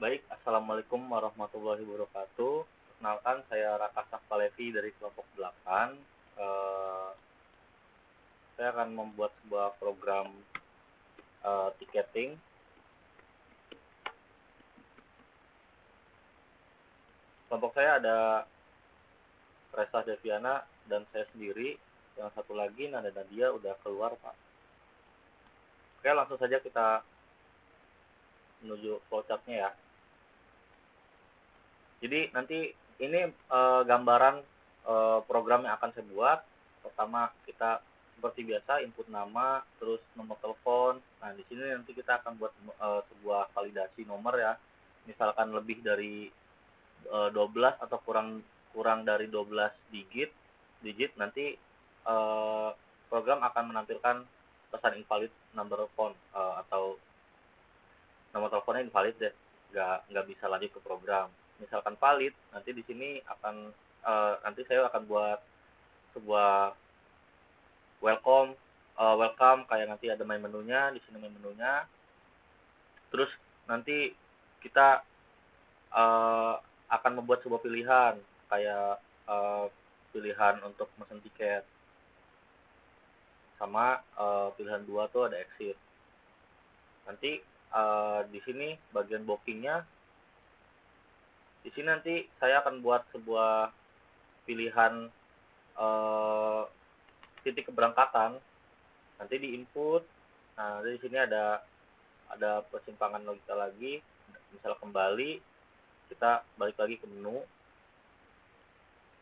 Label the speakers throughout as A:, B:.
A: Baik, Assalamualaikum warahmatullahi wabarakatuh. Perkenalkan, saya Raka Sakpalevi dari kelompok 8. Eh, saya akan membuat sebuah program tiketing. Kelompok saya ada Resa Deviana dan saya sendiri. Yang satu lagi, Nanda Nadia, udah keluar, Pak. Oke, langsung saja kita menuju flowchart-nya ya. Jadi nanti ini gambaran program yang akan saya buat. Pertama kita seperti biasa input nama, terus nomor telepon. Nah di sini nanti kita akan buat sebuah validasi nomor ya. Misalkan lebih dari 12 atau kurang dari 12 digit nanti program akan menampilkan pesan invalid number phone atau nomor teleponnya invalid deh, nggak bisa lanjut ke program. Misalkan valid, nanti di sini nanti saya akan buat sebuah welcome kayak nanti ada main menunya, di sini main menunya. Terus nanti kita akan membuat sebuah pilihan kayak pilihan untuk mesen tiket sama pilihan 2 tuh ada exit. Nanti di sini bagian bookingnya, di sini nanti saya akan buat sebuah pilihan titik keberangkatan, nanti di input. Nah di sini ada persimpangan logika lagi, misal kembali, kita balik lagi ke menu,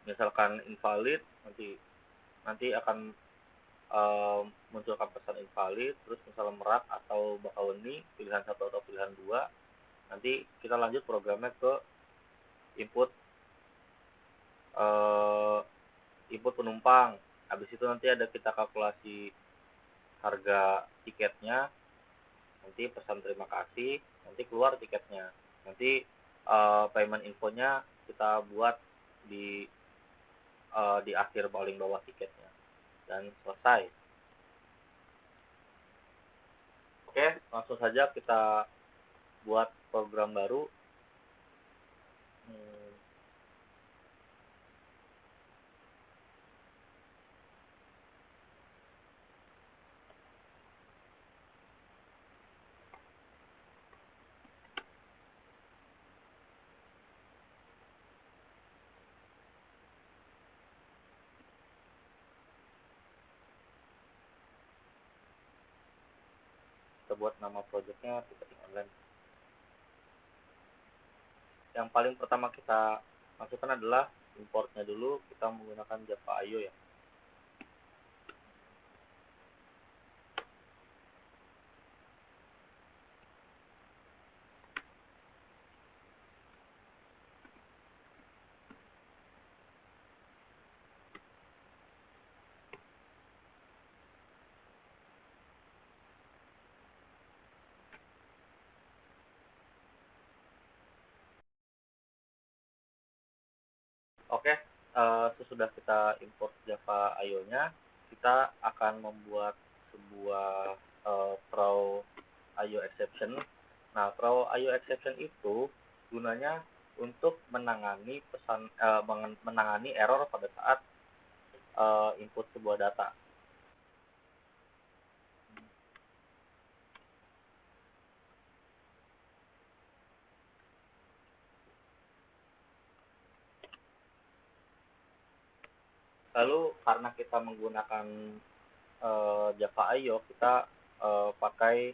A: misalkan invalid, nanti akan munculkan pesan invalid, terus misalnya merak atau bakaweni, pilihan 1 atau pilihan 2, nanti kita lanjut programnya ke input penumpang. Habis itu nanti ada kita kalkulasi harga tiketnya, nanti pesan terima kasih, nanti keluar tiketnya. Nanti payment infonya kita buat di akhir paling bawah tiketnya dan selesai. Oke, langsung saja kita buat program baru. Kita buat nama projectnya tiketing online. Yang paling pertama kita masukkan adalah importnya dulu. Kita menggunakan Java IO ya. Oke, sesudah kita import Java IO-nya, kita akan membuat sebuah throw IO exception. Nah, throw IO exception itu gunanya untuk menangani menangani error pada saat input sebuah data. Lalu karena kita menggunakan Java IO, kita pakai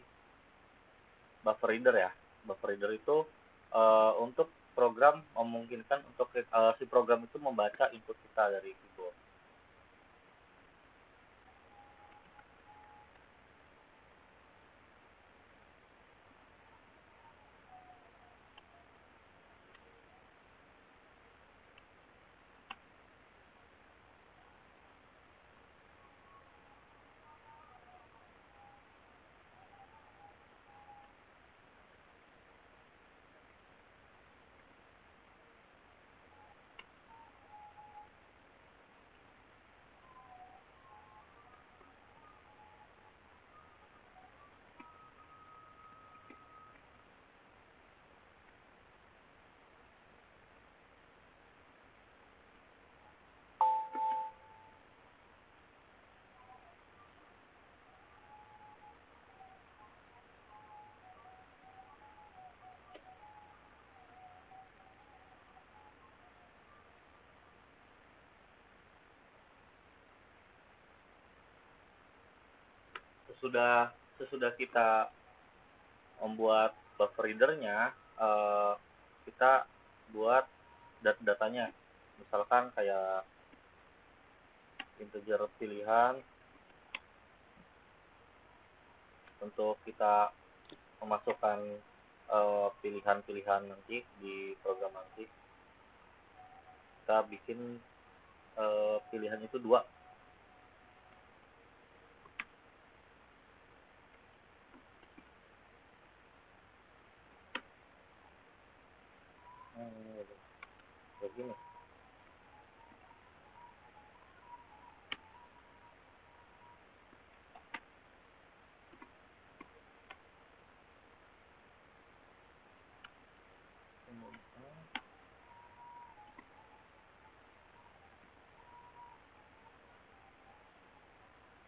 A: buffer reader ya. Buffer reader itu untuk program memungkinkan untuk si program itu membaca input kita dari keyboard. sesudah sesudah kita membuat buffer readernya, kita buat datanya, misalkan kayak integer pilihan untuk kita memasukkan pilihan-pilihan nanti di program nanti. Kita bikin pilihan itu 2. Begini.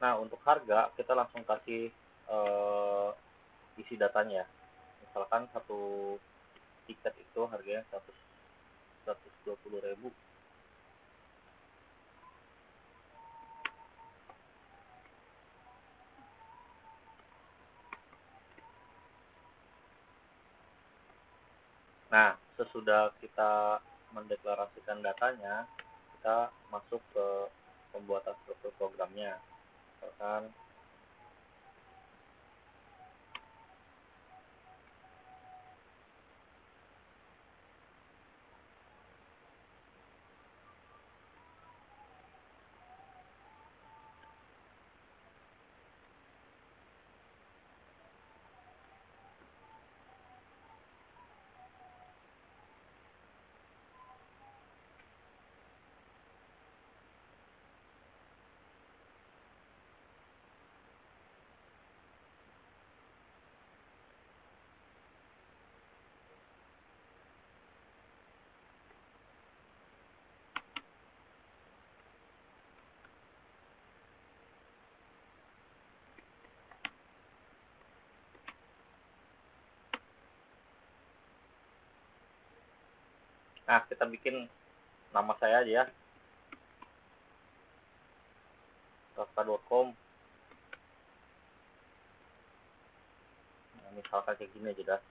A: Nah, untuk harga kita langsung kasih isi datanya. Misalkan satu tiket itu harganya 120.000. Nah, sesudah kita mendeklarasikan datanya, kita masuk ke pembuatan struktur programnya. Misalkan nah, kita bikin nama saya aja ya, kafka.com. Nah, misalkan kayak gini aja dah.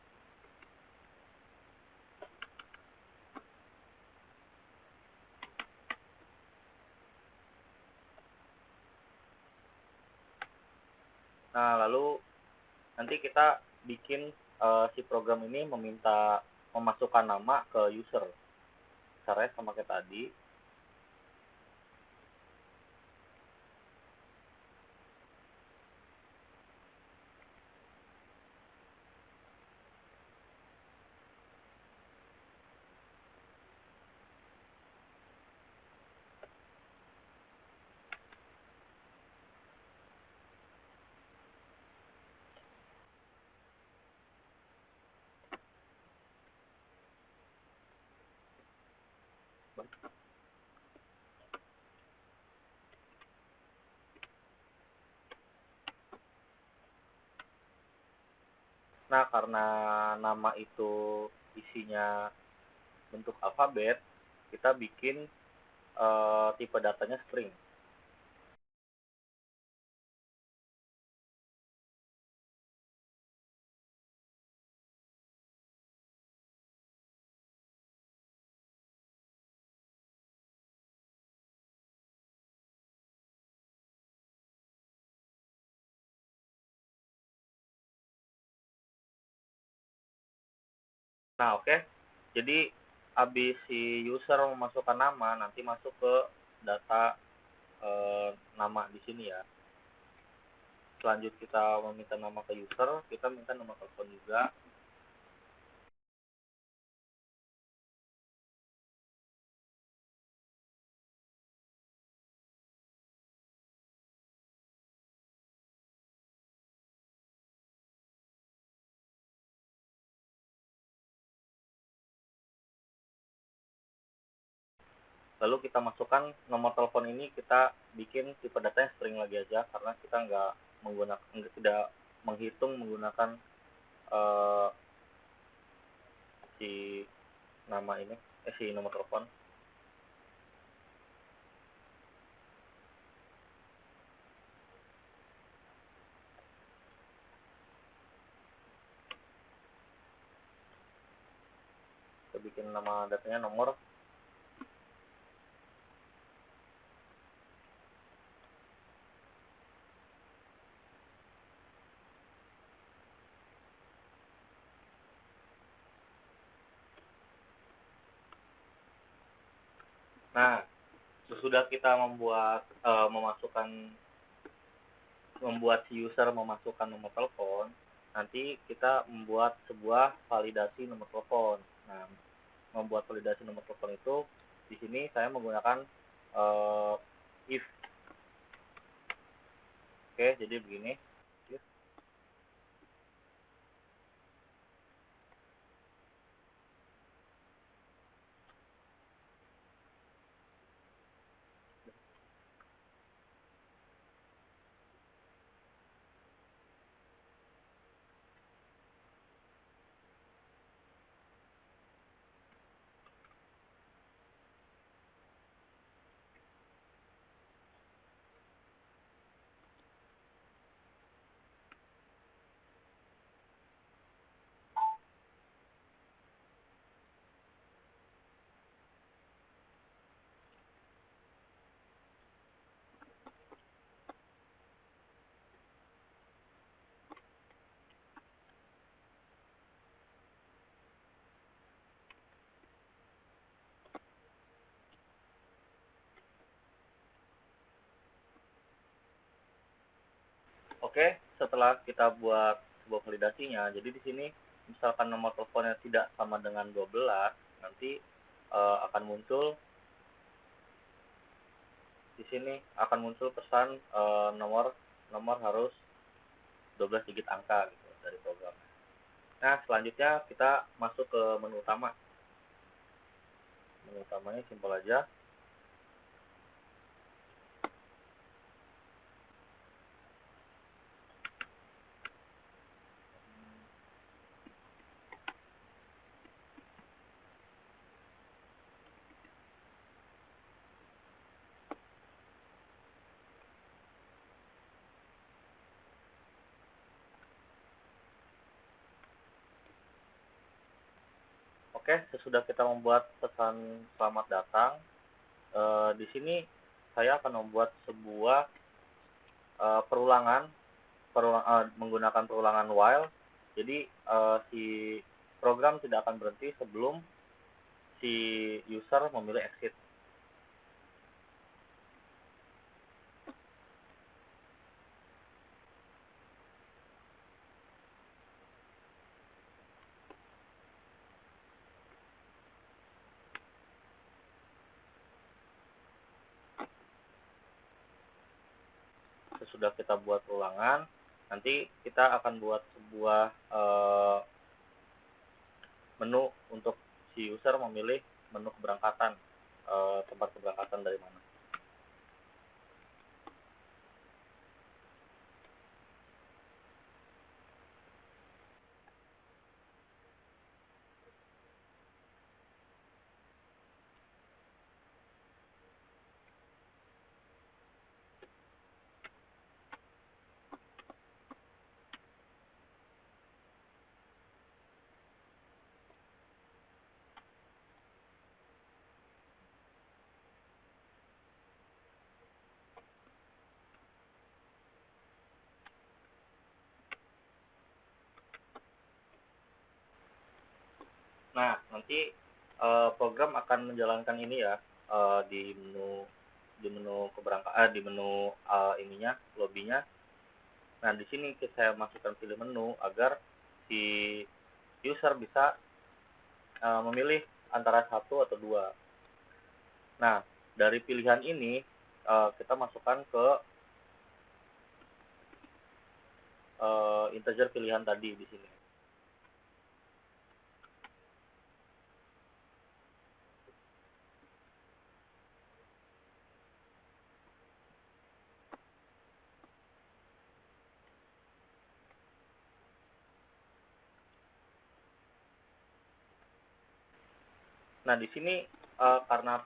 A: Nah, lalu nanti kita bikin si program ini meminta memasukkan nama ke user. Caranya sama kayak tadi. Nah, karena nama itu isinya bentuk alfabet, kita bikin tipe datanya string. Nah, oke. Jadi habis si user memasukkan nama, nanti masuk ke data nama di sini ya. Selanjut kita meminta nama ke user, kita minta nomor telepon juga. Lalu kita masukkan nomor telepon ini, kita bikin tipe datanya string lagi aja karena kita tidak menghitung menggunakan eh, si nama ini, si nomor telepon. kita bikin nama datanya nomor. Nah, sesudah kita membuat si user memasukkan nomor telepon, nanti kita membuat sebuah validasi nomor telepon. Nah, membuat validasi nomor telepon itu di sini saya menggunakan uh, if. Oke, jadi begini. If. Oke, setelah kita buat sebuah validasinya, jadi di sini misalkan nomor teleponnya tidak sama dengan 12, nanti akan muncul di sini akan muncul pesan nomor harus 12 digit angka gitu dari programnya. Nah, selanjutnya kita masuk ke menu utama. Menu utamanya simpel aja. Oke, sesudah kita membuat pesan selamat datang, di sini saya akan membuat sebuah menggunakan perulangan while. Jadi si program tidak akan berhenti sebelum si user memilih exit. Sesudah kita buat ulangan, nanti kita akan buat sebuah menu untuk si user memilih menu keberangkatan, tempat keberangkatan dari mana. Nah, nanti program akan menjalankan ini ya di menu keberangkatan, di menu ininya lobbynya. Nah, di sini saya masukkan pilih menu agar si user bisa memilih antara satu atau dua. Nah, dari pilihan ini kita masukkan ke integer pilihan tadi di sini. Nah, di sini karena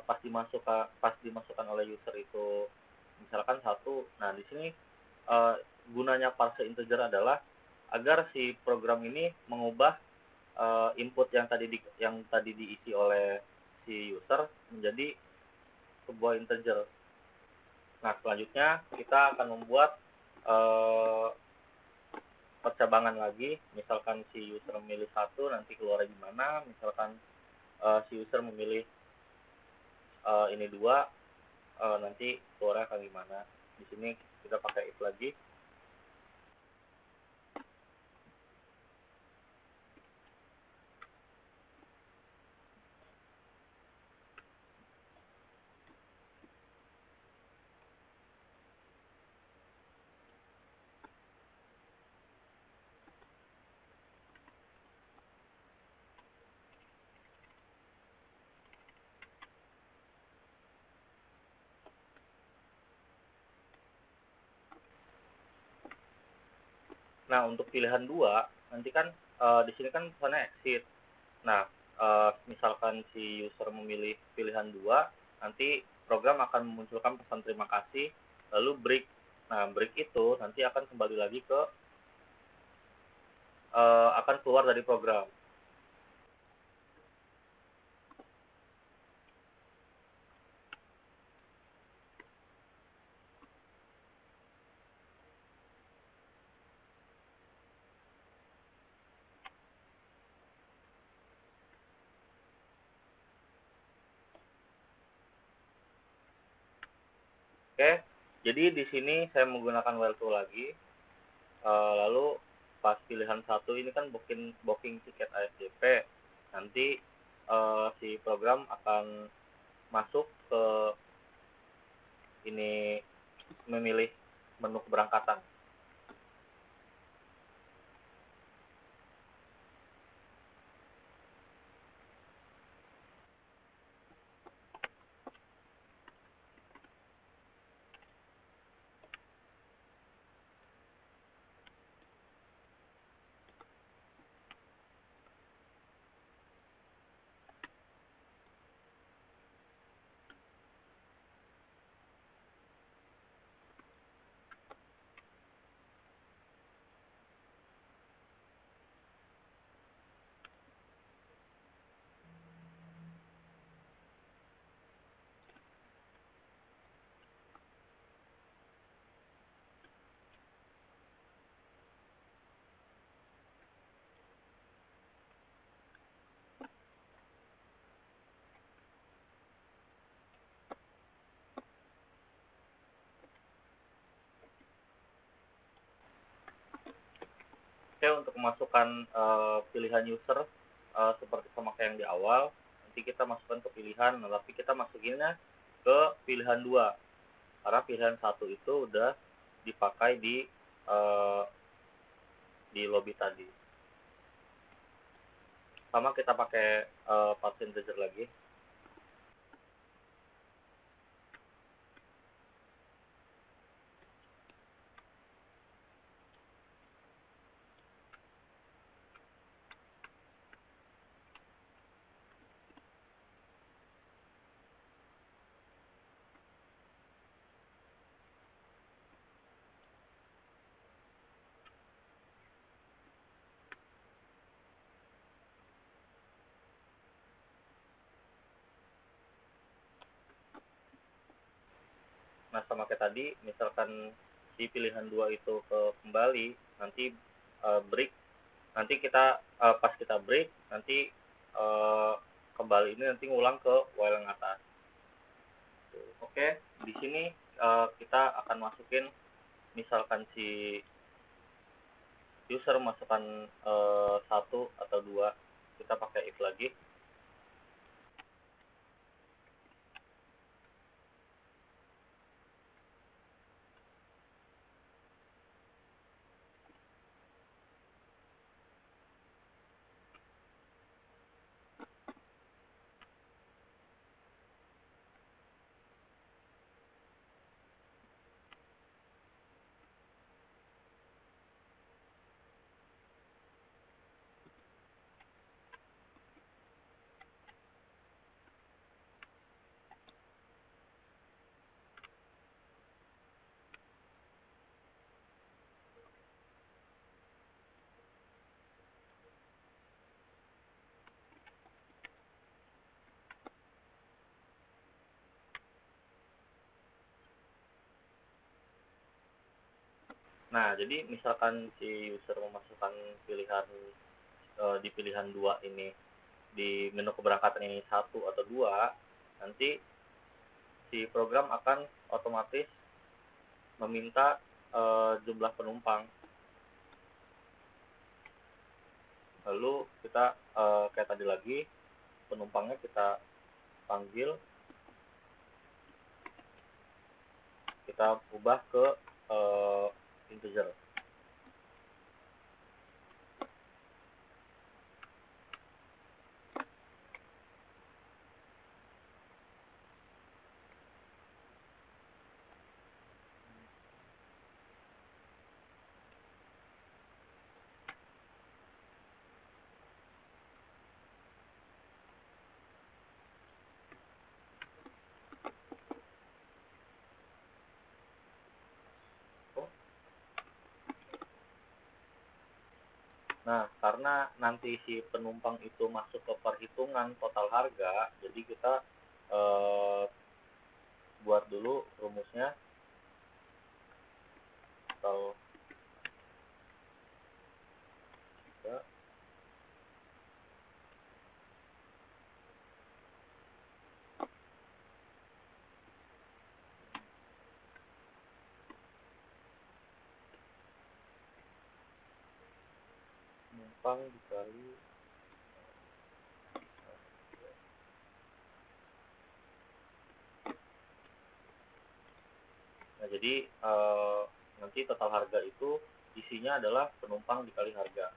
A: pas dimasukkan oleh user itu misalkan satu. Nah, di sini gunanya parse integer adalah agar si program ini mengubah input yang tadi diisi oleh si user menjadi sebuah integer. Nah, selanjutnya kita akan membuat eh, percabangan lagi. Misalkan si user memilih satu, nanti keluarnya gimana. Misalkan si user memilih ini dua, nanti keluarnya akan gimana. Di sini kita pakai if lagi. Nah, untuk pilihan dua, nanti kan di sini kan pesannya exit. Nah, misalkan si user memilih pilihan dua, nanti program akan memunculkan pesan terima kasih, lalu break. Nah, break itu nanti akan kembali lagi ke akan keluar dari program. Oke, jadi di sini saya menggunakan while to lagi. Lalu pas pilihan satu ini kan booking tiket ASDP, nanti si program akan masuk ke ini memilih menu keberangkatan. Oke, untuk memasukkan pilihan user seperti sama kayak yang di awal, nanti kita masukkan ke pilihan, tapi kita masukinnya ke pilihan dua, karena pilihan satu itu udah dipakai uh, di lobby tadi. Sama kita pakai path integer lagi. Nah, sama kayak tadi, misalkan si pilihan dua itu ke kembali, nanti break, nanti kita pas kita break, nanti uh, kembali ini nanti ngulang ke while yang atas. Oke, di sini kita akan masukin, misalkan si user masukkan satu atau dua, kita pakai if lagi. Nah, jadi misalkan si user memasukkan pilihan di pilihan 2 ini di menu keberangkatan ini satu atau 2, nanti si program akan otomatis meminta jumlah penumpang. Lalu kita kayak tadi lagi, penumpangnya kita panggil, kita ubah ke integer. Nah, karena nanti si penumpang itu masuk ke perhitungan total harga, jadi kita eh, buat dulu rumusnya total harga penumpang dikali. Nah, jadi nanti total harga itu isinya adalah penumpang dikali harga.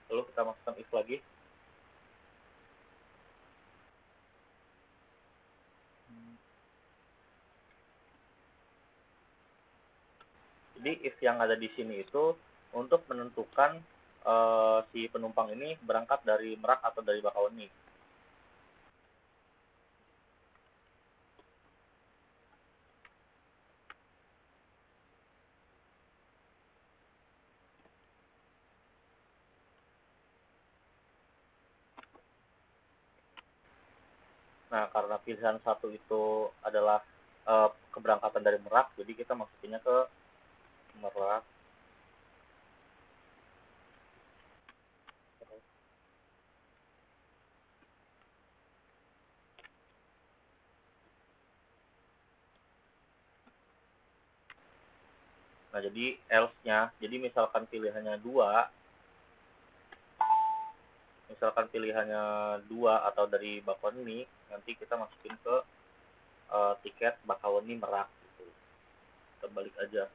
A: Lalu kita masukkan if lagi. Jadi if yang ada di sini itu untuk menentukan si penumpang ini berangkat dari Merak atau dari Bakauheni. Nah, karena pilihan satu itu adalah keberangkatan dari Merak, jadi kita masukinnya ke Merak. Nah, jadi else-nya, jadi misalkan pilihannya dua atau dari Bakauheni, nanti kita masukin ke tiket Bakauheni Merak gitu. Kita balik aja.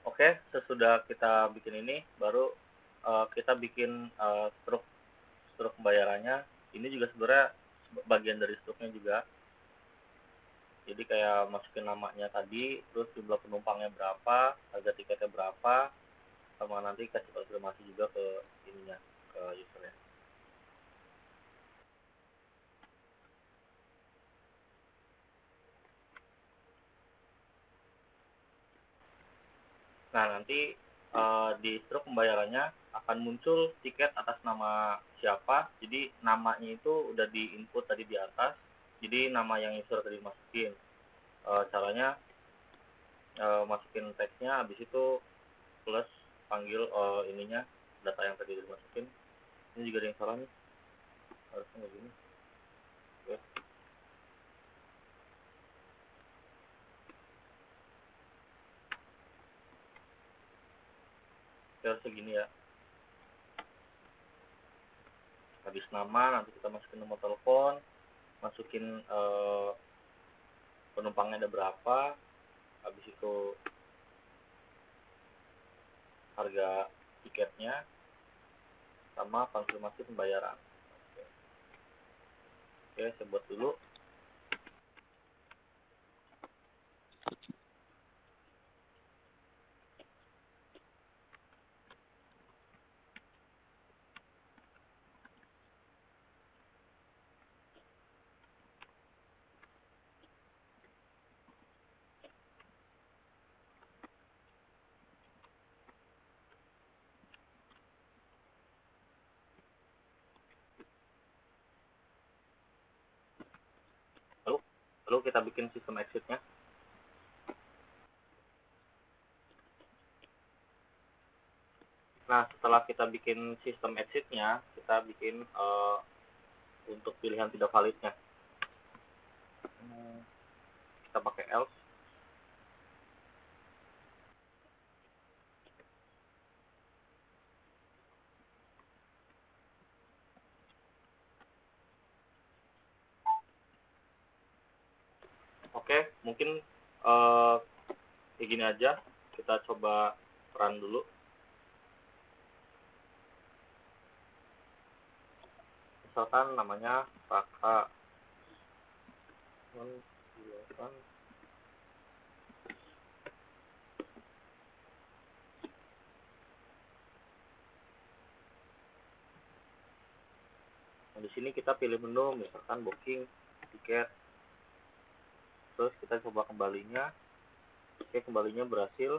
A: Oke, sesudah kita bikin ini, baru kita bikin struk pembayarannya. Ini juga sebenarnya bagian dari struknya juga. Jadi kayak masukin namanya tadi, terus jumlah penumpangnya berapa, harga tiketnya berapa, sama nanti kasih konfirmasi juga ke ininya, ke usernya. Nah, nanti di struk pembayarannya akan muncul tiket atas nama siapa. Jadi namanya itu udah di input tadi di atas. Jadi nama yang user tadi masukin. Caranya masukin teksnya, habis itu plus panggil ininya, data yang tadi dimasukin. Ini juga ada yang salah nih, harusnya nggak gini. Oke. Harusnya gini ya. Habis nama, nanti kita masukin nomor telepon, masukin penumpangnya ada berapa, habis itu harga tiketnya, sama konfirmasi pembayaran. Oke, saya buat dulu. Lalu kita bikin sistem exit-nya. Nah, setelah kita bikin sistem exit-nya, kita bikin untuk pilihan tidak validnya. Kita pakai else. Oke, mungkin kayak gini aja. Kita coba run dulu. Misalkan namanya Raka. Nah, di sini kita pilih menu, misalkan booking, tiket. Terus kita coba kembalinya. Oke, kembalinya berhasil.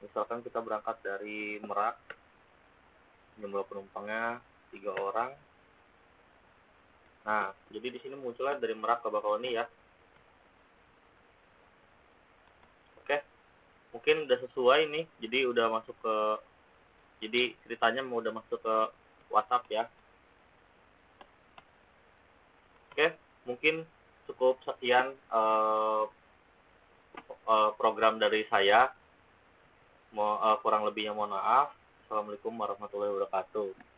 A: Misalkan kita berangkat dari Merak, jumlah penumpangnya 3 orang. Nah, jadi di sini munculnya dari Merak ke Bakauheni ya. Oke, mungkin udah sesuai nih. Jadi udah masuk ke, jadi ceritanya mau udah masuk ke WhatsApp ya. Oke, mungkin cukup sekian program dari saya. Kurang lebihnya mohon maaf. Assalamualaikum warahmatullahi wabarakatuh.